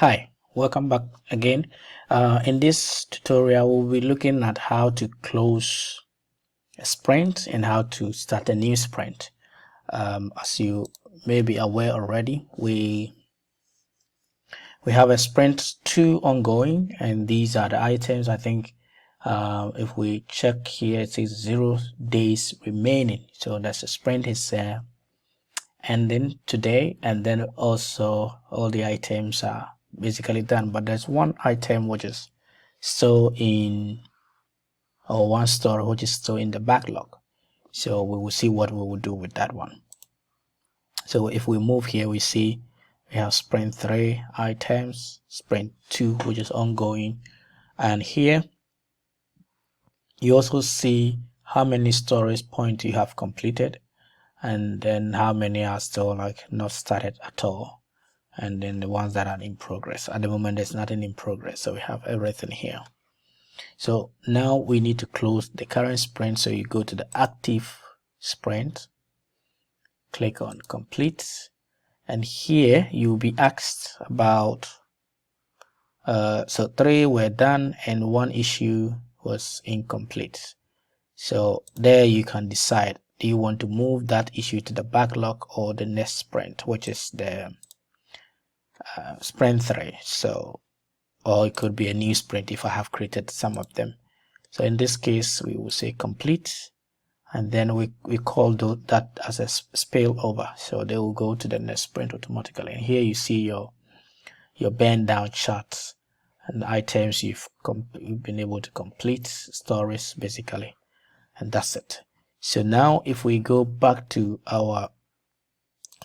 Hi, welcome back again. In this tutorial, we'll be looking at how to close a sprint and how to start a new sprint. As you may be aware already, we have a sprint 2 ongoing, and these are the items. I think if we check here, it says 0 days remaining. So that's the sprint is ending today, and then also all the items are basically done, but there's one item which is still in, or one story which is still in the backlog. So we will see what we will do with that one. So if we move here, we see we have sprint 3 items, sprint 2 which is ongoing, and here you also see how many stories point you have completed, and then how many are still not started at all, and then the ones that are in progress. At the moment there's nothing in progress, so we have everything here. So now we need to close the current sprint. So you go to the active sprint, click on complete, and here you'll be asked about so 3 were done and 1 issue was incomplete. So there you can decide, do you want to move that issue to the backlog or the next sprint, which is the sprint 3. So, or it could be a new sprint if I have created some of them. So in this case, we will say complete, and then we call that as a spillover. So they will go to the next sprint automatically. And here you see your burn down charts and items you've been able to complete, stories basically, and that's it. So now if we go back to our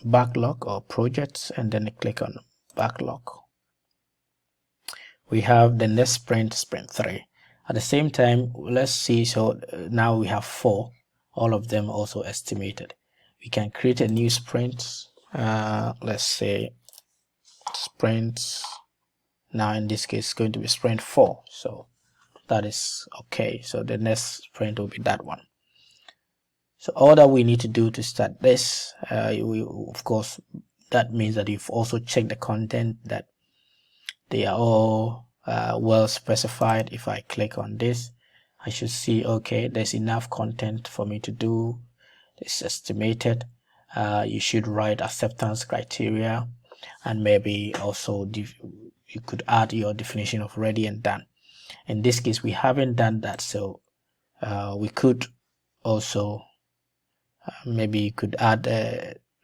backlog or projects and then click on backlog, we have the next sprint, sprint 3. At the same time, let's see, so now we have 4, all of them also estimated. We can create a new sprint, let's say sprint, now in this case it's going to be sprint 4, so that is okay. So the next sprint will be that one. So all that we need to do to start this, of course, that means that you've also checked the content, that they are all well specified. If I click on this, I should see, okay, there's enough content for me to do. It's estimated. You should write acceptance criteria, and maybe also you could add your definition of ready and done. In this case, we haven't done that, so we could also maybe you could add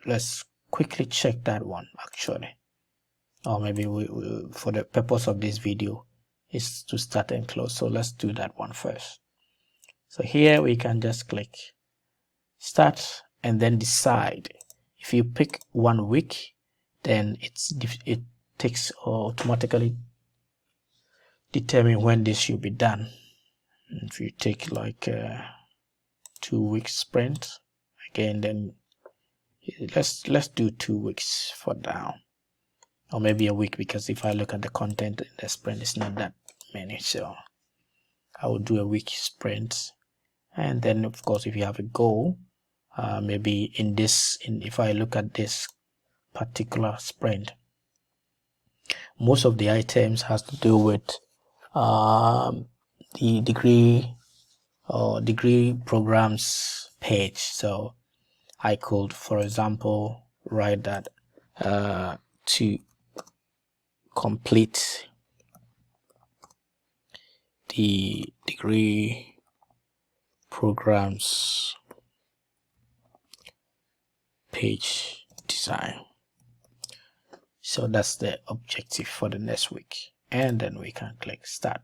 let's quickly check that one actually, or maybe for the purpose of this video is to start and close. So let's do that one first. So here we can just click start and then decide. If you pick 1 week, then it takes automatically determine when this should be done. If you take like 2 weeks sprint again, then let's do 2 weeks for now, or maybe a week, because if I look at the content in the sprint, it's not that many, so I will do a week sprint. And then of course, if you have a goal, maybe if I look at this particular sprint, most of the items has to do with the degree programs page. So I could, for example, write that to complete the degree programs page design. So that's the objective for the next week, and then we can click start.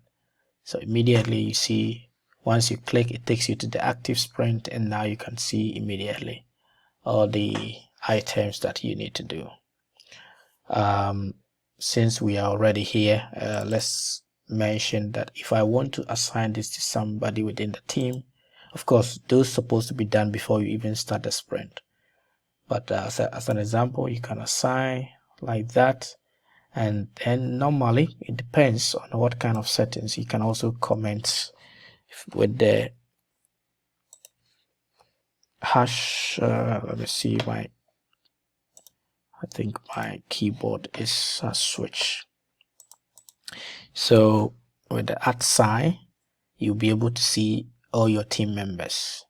So immediately you see, once you click, it takes you to the active sprint, and now you can see immediately all the items that you need to do. Since we are already here, let's mention that if I want to assign this to somebody within the team, of course those supposed to be done before you even start the sprint, but as an example, you can assign like that. And then normally it depends on what kind of settings. You can also comment with the hash. Let me see, I think my keyboard is a switch. So with the @ sign, you'll be able to see all your team members.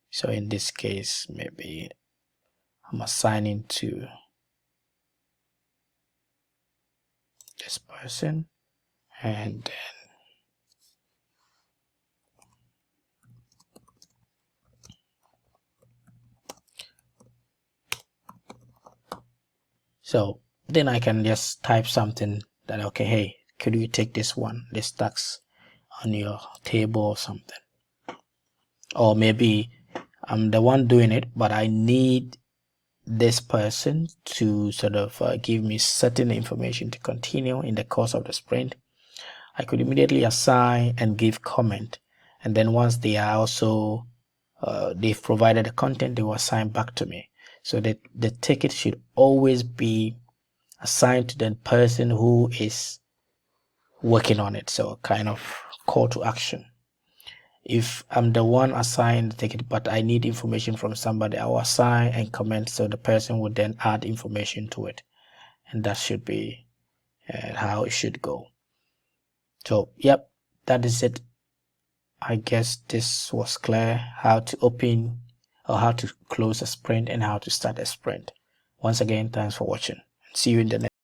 So in this case, maybe I'm assigning to this person, and then so then I can just type something that, okay, hey, could you take this task on your table or something? Or maybe I'm the one doing it, but I need this person to sort of give me certain information to continue in the course of the sprint. I could immediately assign and give comment, and then once they are also they've provided the content, they will assign back to me. So that the ticket should always be assigned to the person who is working on it. So kind of call to action. If I'm the one assigned the ticket, but I need information from somebody, I will assign and comment, so the person would then add information to it, and that should be how it should go. So yep, that is it. I guess this was clear, how to open or how to close a sprint and how to start a sprint. Once again, thanks for watching. See you in the next